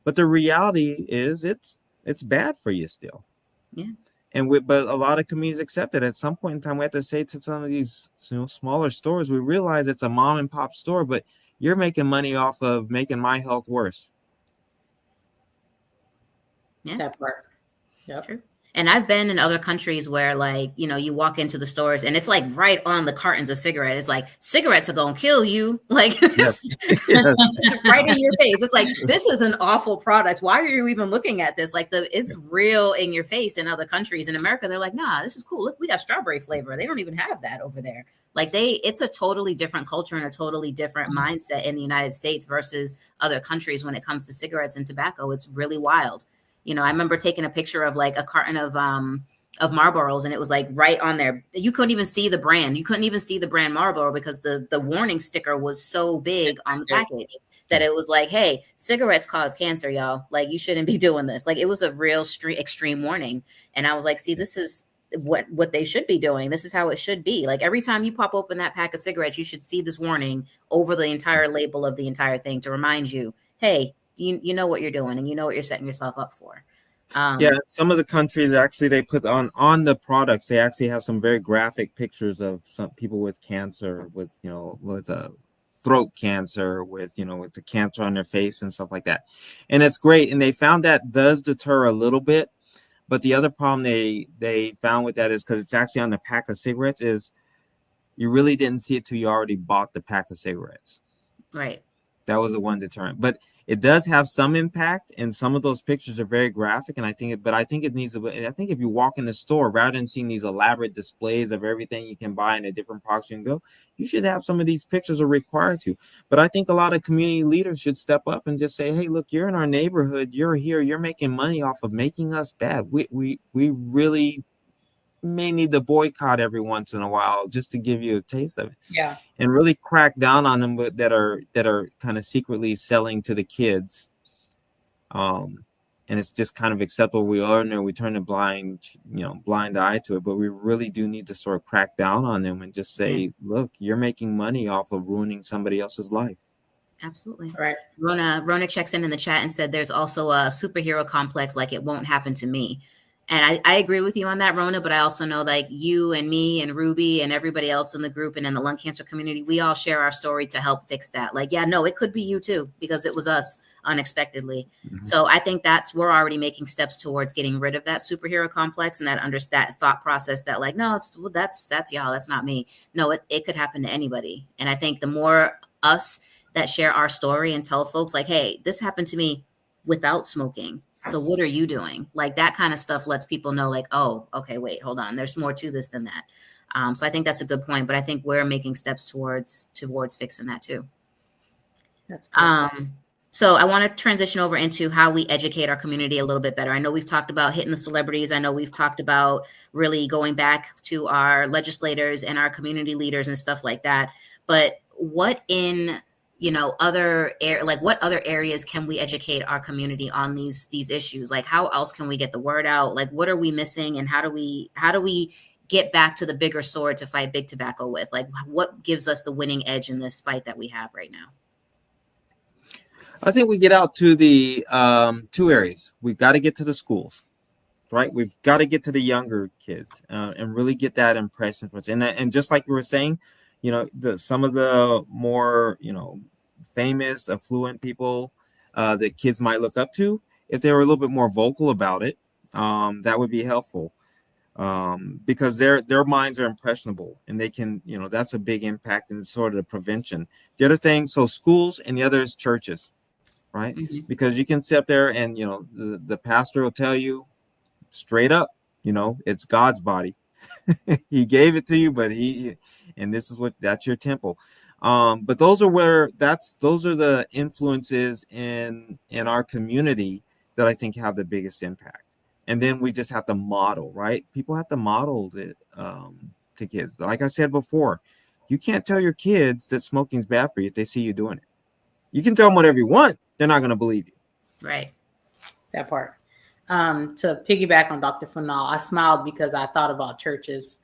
But the reality is it's bad for you still. Yeah. But a lot of communities accept it. At some point in time, we have to say to some of these smaller stores, we realize it's a mom and pop store, but you're making money off of making my health worse. Yeah. That part. Yep. True. And I've been in other countries where, like, you walk into the stores and it's like right on the cartons of cigarettes. It's like, cigarettes are going to kill you. Like, Yes. it's right in your face. It's like, this is an awful product. Why are you even looking at this? Like, it's real in your face. In other countries. In America, they're like, nah, this is cool. Look, we got strawberry flavor. They don't even have that over there. Like, it's a totally different culture and a totally different mindset in the United States versus other countries when it comes to cigarettes and tobacco. It's really wild. I remember taking a picture of like a carton of Marlboros, and it was like right on there. You couldn't even see the brand. You couldn't even see the brand Marlboro because the warning sticker was so big on the package that it was like, hey, cigarettes cause cancer, y'all. Like, you shouldn't be doing this. Like, it was a real extreme warning. And I was like, see, this is what they should be doing. This is how it should be. Like, every time you pop open that pack of cigarettes, you should see this warning over the entire label of the entire thing to remind you, hey, you know what you're doing and you know what you're setting yourself up for. Some of the countries actually, they put on the products, they actually have some very graphic pictures of some people with cancer, with a throat cancer, with a cancer on their face and stuff like that. And it's great. And they found that does deter a little bit. But the other problem they found with that is because it's actually on the pack of cigarettes, is you really didn't see it till you already bought the pack of cigarettes. Right. That was the one deterrent. But it does have some impact, and some of those pictures are very graphic. And I think if you walk in the store, rather than seeing these elaborate displays of everything you can buy in a different box you can go, you should have some of these pictures are required to. But I think a lot of community leaders should step up and just say, hey, look, you're in our neighborhood, you're here, you're making money off of making us bad. We really may need to boycott every once in a while just to give you a taste of it. Yeah. And really crack down on them that are kind of secretly selling to the kids. And it's just kind of acceptable. We learn and we turn a blind eye to it, but we really do need to sort of crack down on them and just say, look, you're making money off of ruining somebody else's life. Absolutely. Right. Rona checks in the chat and said there's also a superhero complex, like it won't happen to me. And I agree with you on that, Rona, but I also know, like, you and me and Ruby and everybody else in the group and in the lung cancer community, we all share our story to help fix that. Like, yeah, no, it could be you too, because it was us unexpectedly. Mm-hmm. So I think we're already making steps towards getting rid of that superhero complex and that thought process that, like, no, that's y'all, that's not me. No, it could happen to anybody. And I think the more us that share our story and tell folks, like, hey, this happened to me without smoking. So what are you doing? Like, that kind of stuff lets people know, like, oh, okay, wait, hold on. There's more to this than that. So I think that's a good point, but I think we're making steps towards fixing that too. That's good. So I want to transition over into how we educate our community a little bit better. I know we've talked about hitting the celebrities. I know we've talked about really going back to our legislators and our community leaders and stuff like that. But what in what other areas can we educate our community on these issues? Like, how else can we get the word out? Like, what are we missing, and how do we get back to the bigger sword to fight big tobacco with? Like, what gives us the winning edge in this fight that we have right now? I think we get out to the two areas. We've got to get to the schools, right? We've got to get to the younger kids and really get that impression. And just like you were saying, some of the more, famous, affluent people that kids might look up to, if they were a little bit more vocal about it, that would be helpful. Because their minds are impressionable, and they can, that's a big impact in sort of the prevention. The other thing, so schools, and the other is churches, right? Mm-hmm. Because you can sit up there and, the pastor will tell you straight up, it's God's body. He gave it to you, and this is that's your temple. But those are the influences in our community that I think have the biggest impact. And then we just have to model, right? People have to model it to kids. Like I said before, you can't tell your kids that smoking's bad for you if they see you doing it. You can tell them whatever you want. They're not going to believe you. Right. That part. To piggyback on Dr. Fanal, I smiled because I thought about churches.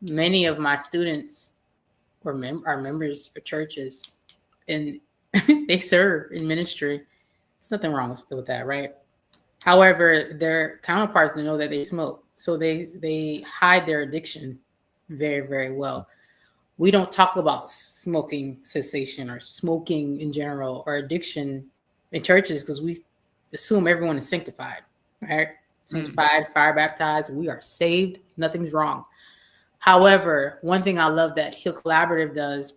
Many of my students are members of churches, and they serve in ministry. There's nothing wrong with that, right? However, their counterparts know that they smoke, so they hide their addiction very, very well. We don't talk about smoking cessation or smoking in general or addiction in churches because we assume everyone is sanctified, right? Sanctified, fire baptized. We are saved. Nothing's wrong. However, one thing I love that Hill Collaborative does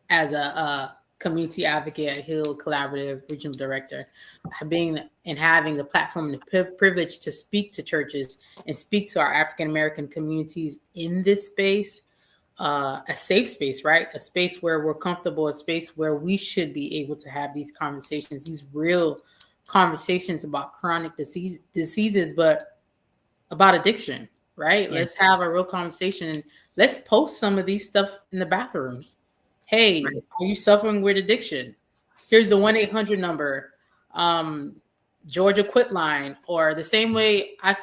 as a community advocate at Hill Collaborative regional director, having the platform and the privilege to speak to churches and speak to our African American communities in this space, a safe space, right? A space where we're comfortable, a space where we should be able to have these conversations, these real conversations about chronic diseases, but about addiction, right? Yeah. Let's have a real conversation. Let's post some of these stuff in the bathrooms. Hey, Right. are you suffering with addiction? Here's the 1-800 number, Georgia Quit Line, or the same way I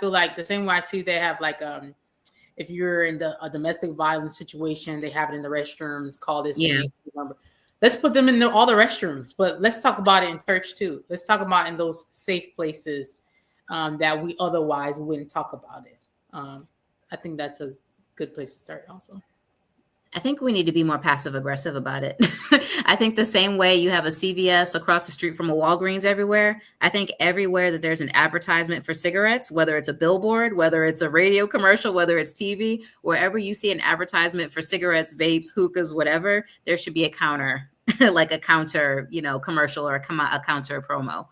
see they have like, if you're in a domestic violence situation, they have it in the restrooms, call this 1-800 number. Let's put them in all the restrooms, but let's talk about it in church too. Let's talk about in those safe places that we otherwise wouldn't talk about it. I think that's a good place to start also. I think we need to be more passive aggressive about it. I think the same way you have a CVS across the street from a Walgreens everywhere, I think everywhere that there's an advertisement for cigarettes, whether it's a billboard, whether it's a radio commercial, whether it's TV, wherever you see an advertisement for cigarettes, vapes, hookahs, whatever, there should be a counter, like a counter, commercial or a counter promo.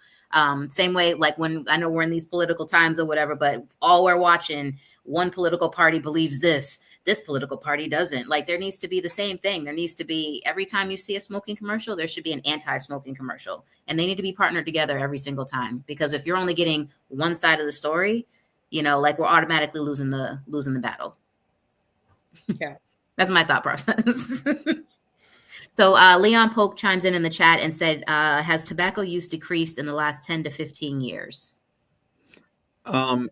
Same way, like when I know we're in these political times or whatever, but all we're watching, one political party believes this political party doesn't. Like, there needs to be the same thing. There needs to be, every time you see a smoking commercial, there should be an anti-smoking commercial, and they need to be partnered together every single time. Because if you're only getting one side of the story, like, we're automatically losing the battle. Yeah. That's my thought process. So Leon Polk chimes in the chat and said, has tobacco use decreased in the last 10 to 15 years?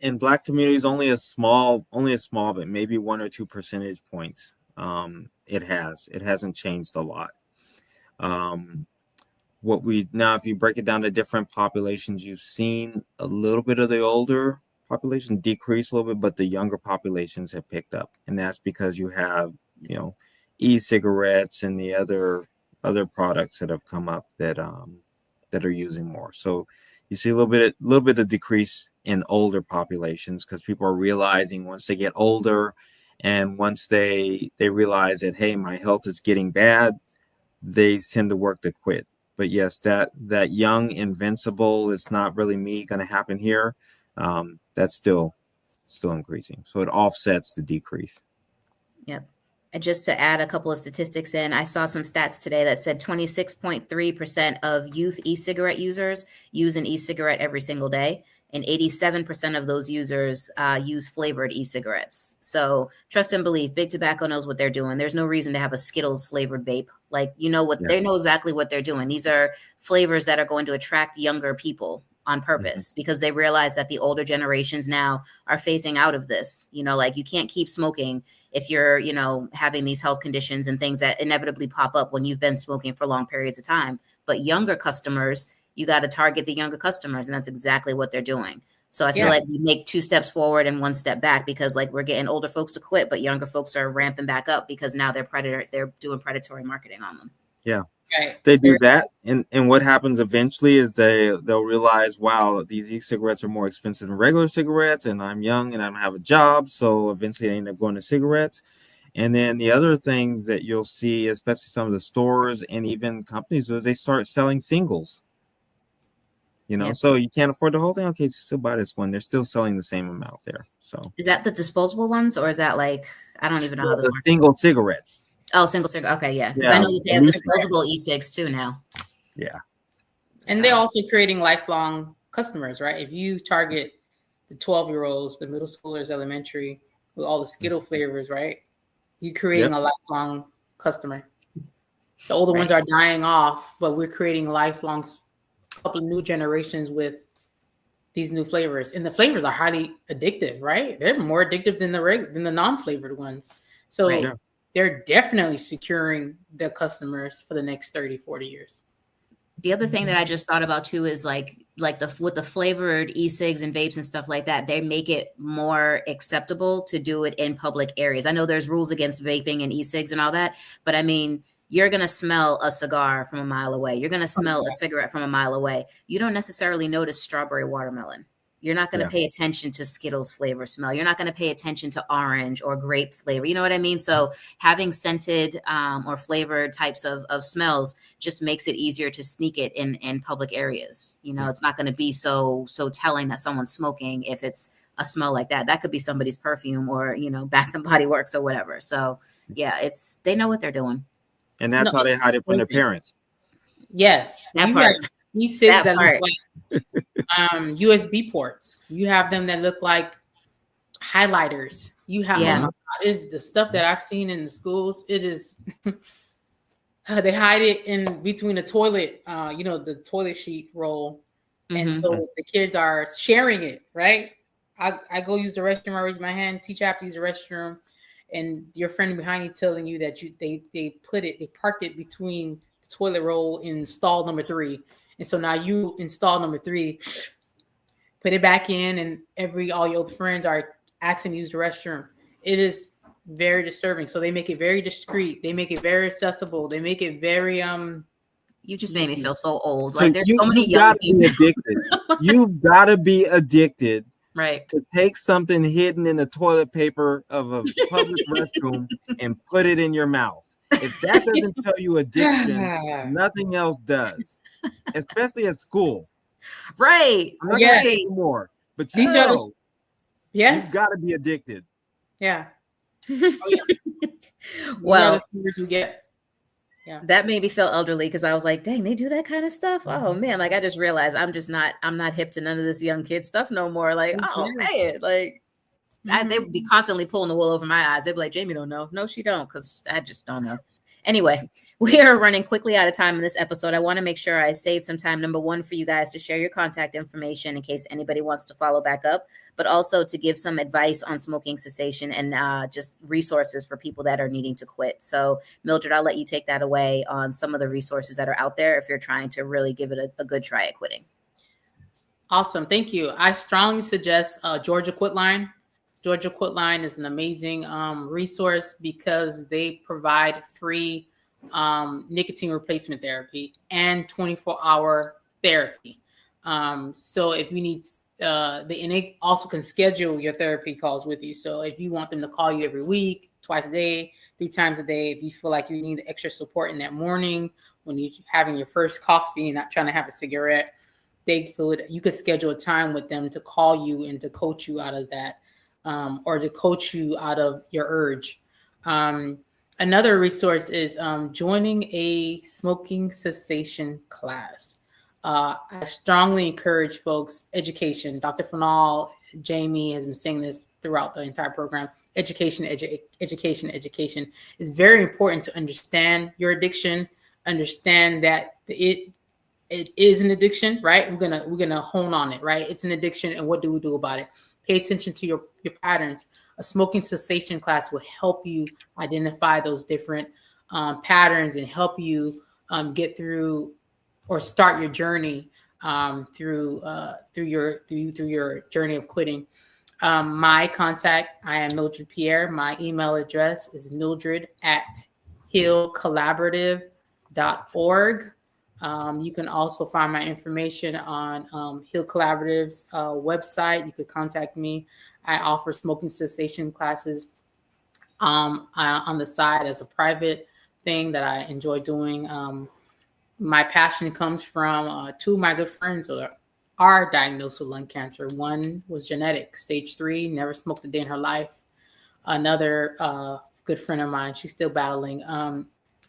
In Black communities, only a small bit, maybe 1 or 2 percentage points. It hasn't changed a lot. If you break it down to different populations, you've seen a little bit of the older population decrease a little bit, but the younger populations have picked up, and that's because you have, e-cigarettes and the other products that have come up that are using more. So you see a little bit of decrease in older populations, because people are realizing once they get older and once they realize that, hey, my health is getting bad, they tend to work to quit. But yes, that young invincible, it's not really me going to happen here. That's still increasing. So it offsets the decrease. Yep. And just to add a couple of statistics in, I saw some stats today that said 26.3% of youth e-cigarette users use an e-cigarette every single day, and 87% of those users use flavored e-cigarettes. So trust and believe, Big Tobacco knows what they're doing. There's no reason to have a Skittles flavored vape. Like, you know what, they know exactly what they're doing. These are flavors that are going to attract younger people on purpose because they realize that the older generations now are phasing out of this. You know, like you can't keep smoking if you're, you know, having these health conditions and things that inevitably pop up when you've been smoking for long periods of time. But younger customers, you got to target the younger customers, and that's exactly what they're doing. So I feel like we make 2 steps forward and 1 step back because like we're getting older folks to quit, but younger folks are ramping back up because now they're doing predatory marketing on them. Yeah. Right. They do that, and what happens eventually is they'll realize, wow, these e-cigarettes are more expensive than regular cigarettes, and I'm young and I don't have a job, so eventually they end up going to cigarettes. And then the other things that you'll see, especially some of the stores and even companies, is they start selling singles. You know, so you can't afford the whole thing. Okay, still buy this one. They're still selling the same amount there. So is that the disposable ones, or is that like I don't even know how this the works. Single cigarettes. Oh, single cigarette. Okay, yeah. Because I know that they have disposable e-cigs too now. Yeah. And they're also creating lifelong customers, right? If you target the 12-year-olds, the middle schoolers, elementary, with all the Skittle flavors, right? You're creating a lifelong customer. The older ones are dying off, but we're creating lifelong couple of new generations with these new flavors. And the flavors are highly addictive, right? They're more addictive than the non-flavored ones. So they're definitely securing their customers for the next 30, 40 years. The other thing that I just thought about too is like with the flavored e-cigs and vapes and stuff like that, they make it more acceptable to do it in public areas. I know there's rules against vaping and e-cigs and all that, but I mean, you're going to smell a cigar from a mile away. You're going to smell a cigarette from a mile away. You don't necessarily notice strawberry watermelon. You're not going to pay attention to Skittles flavor smell. You're not going to pay attention to orange or grape flavor. You know what I mean? So having scented or flavored types of smells just makes it easier to sneak it in public areas. You know, it's not going to be so telling that someone's smoking if it's a smell like that. That could be somebody's perfume or, you know, Bath and Body Works or whatever. So yeah, they know what they're doing. And that's how they hide it from their parents. Yes. That part. E-cigs that look like USB ports. You have them that look like highlighters. You have oh my God, is the stuff that I've seen in the schools. It is they hide it in between the toilet, the toilet sheet roll. And so the kids are sharing it, right? I go use the restroom, I raise my hand, teacher, I have to use the restroom, and your friend behind you telling you that they parked it between the toilet roll in stall number 3. And so now you install number 3, put it back in, and all your old friends are asking to use the restroom. It is very disturbing. So they make it very discreet. They make it very accessible. They make it very You just made me feel so old. So like there's so many young people. You've got to be addicted, right, to take something hidden in the toilet paper of a public restroom and put it in your mouth. If that doesn't tell you addiction, nothing else does. Especially at school. Right. I'm not gonna say anymore, but you've got to be addicted. Yeah. Oh, yeah. Well, we get. Yeah. That made me feel elderly because I was like, dang, they do that kind of stuff. Oh man, like I just realized I'm not hip to none of this young kid stuff no more. Like, oh man, like they would be constantly pulling the wool over my eyes. They'd be like, Jamie don't know. No, she don't, because I just don't know. Anyway, we are running quickly out of time in this episode. I want to make sure I save some time, number one, for you guys to share your contact information in case anybody wants to follow back up, but also to give some advice on smoking cessation and just resources for people that are needing to quit. So Mildred, I'll let you take that away on some of the resources that are out there if you're trying to really give it a good try at quitting. Awesome. Thank you. I strongly suggest Georgia Quit Line. Georgia Quit Line is an amazing resource because they provide free nicotine replacement therapy and 24-hour therapy. So if you need, and they also can schedule your therapy calls with you. So if you want them to call you every week, twice a day, 3 times a day, if you feel like you need extra support in that morning when you're having your first coffee and not trying to have a cigarette, you could schedule a time with them to call you and to coach you out of that. Or to coach you out of your urge. Another resource is joining a smoking cessation class. I strongly encourage folks education. Dr. Fanal, Jamie has been saying this throughout the entire program. Education, education is very important to understand your addiction. Understand that it is an addiction, right? We're gonna hone on it, right? It's an addiction, and what do we do about it? Pay attention to your patterns. A smoking cessation class will help you identify those different patterns and help you get through or start your journey through your journey of quitting. My contact, I am Mildred Pierre. My email address is mildred@healcollaborative.org. You can also find my information on Heal Collaborative's website. You could contact me. I offer smoking cessation classes on the side as a private thing that I enjoy doing. My passion comes from two of my good friends are diagnosed with lung cancer. One was genetic, stage 3, never smoked a day in her life. Another good friend of mine, she's still battling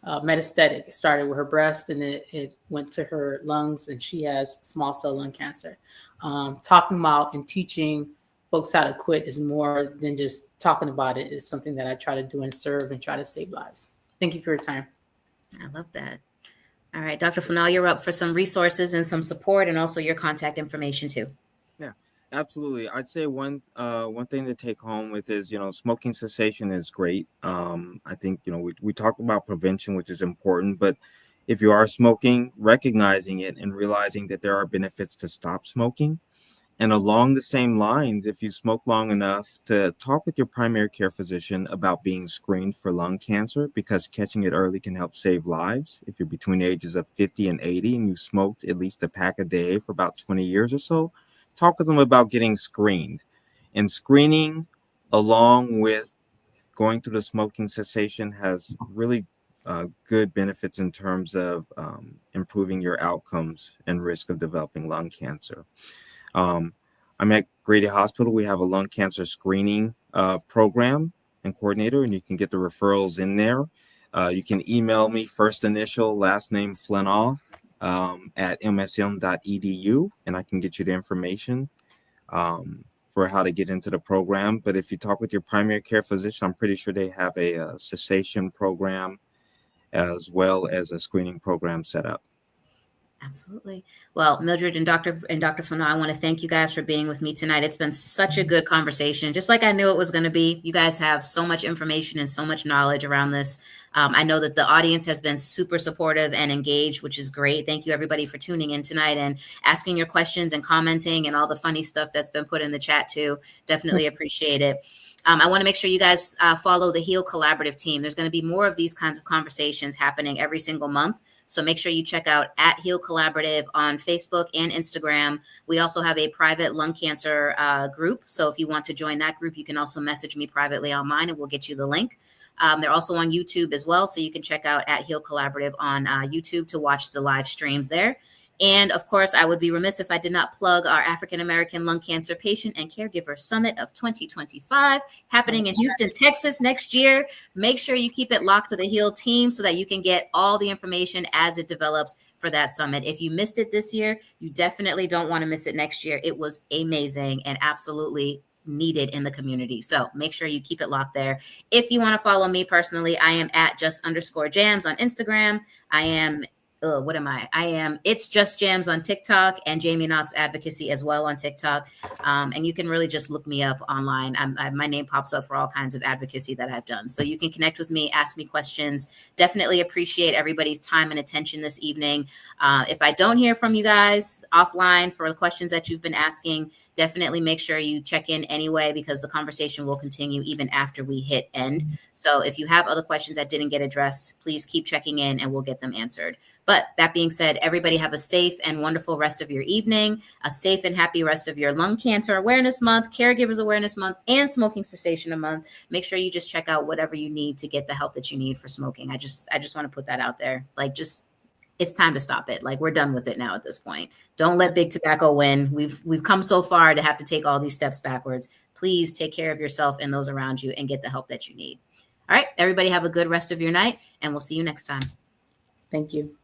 metastatic. It started with her breast and it went to her lungs, and she has small cell lung cancer. Talking about and teaching folks how to quit is more than just talking about it. It's something that I try to do and serve and try to save lives. Thank you for your time. I love that. All right, Dr. Fanal, you're up for some resources and some support, and also your contact information too. Yeah, absolutely. I'd say one thing to take home with is, smoking cessation is great. I think, we talk about prevention, which is important, but if you are smoking, recognizing it and realizing that there are benefits to stop smoking. And along the same lines, if you smoke long enough, to talk with your primary care physician about being screened for lung cancer, because catching it early can help save lives. If you're between the ages of 50 and 80 and you smoked at least a pack a day for about 20 years or so, talk with them about getting screened. And screening, along with going through the smoking cessation, has really good benefits in terms of improving your outcomes and risk of developing lung cancer. I'm at Grady Hospital. We have a lung cancer screening program and coordinator, and you can get the referrals in there. You can email me, first initial, last name Flanaw, at msm.edu, and I can get you the information for how to get into the program. But if you talk with your primary care physician, I'm pretty sure they have a cessation program as well as a screening program set up. Absolutely. Well, Mildred and Dr. Fanal, I want to thank you guys for being with me tonight. It's been such a good conversation, just like I knew it was going to be. You guys have so much information and so much knowledge around this. I know that the audience has been super supportive and engaged, which is great. Thank you, everybody, for tuning in tonight and asking your questions and commenting and all the funny stuff that's been put in the chat too. Definitely appreciate it. I want to make sure you guys follow the Heal Collaborative team. There's going to be more of these kinds of conversations happening every single month. So make sure you check out at Heal Collaborative on Facebook and Instagram. We also have a private lung cancer group. So if you want to join that group, you can also message me privately online and we'll get you the link. They're also on YouTube as well. So you can check out at Heal Collaborative on YouTube to watch the live streams there. And of course, I would be remiss if I did not plug our African American Lung Cancer Patient and Caregiver Summit of 2025 happening in Houston, Texas next year. Make sure you keep it locked to the Heal team so that you can get all the information as it develops for that summit. If you missed it this year, you definitely don't want to miss it next year. It was amazing and absolutely needed in the community. So make sure you keep it locked there. If you want to follow me personally, I am at @just_jams on Instagram. I am I am It's Just Jams on TikTok and Jamie Knox Advocacy as well on TikTok. And you can really just look me up online. My name pops up for all kinds of advocacy that I've done. So you can connect with me, ask me questions. Definitely appreciate everybody's time and attention this evening. If I don't hear from you guys offline for the questions that you've been asking, definitely make sure you check in anyway, because the conversation will continue even after we hit end. So if you have other questions that didn't get addressed, please keep checking in and we'll get them answered. But that being said, everybody have a safe and wonderful rest of your evening, a safe and happy rest of your Lung Cancer Awareness Month, Caregivers Awareness Month, and Smoking Cessation Month. Make sure you just check out whatever you need to get the help that you need for smoking. I just want to put that out there. It's time to stop it. We're done with it now at this point. Don't let big tobacco win. We've come so far to have to take all these steps backwards. Please take care of yourself and those around you and get the help that you need. All right, everybody have a good rest of your night, and we'll see you next time. Thank you.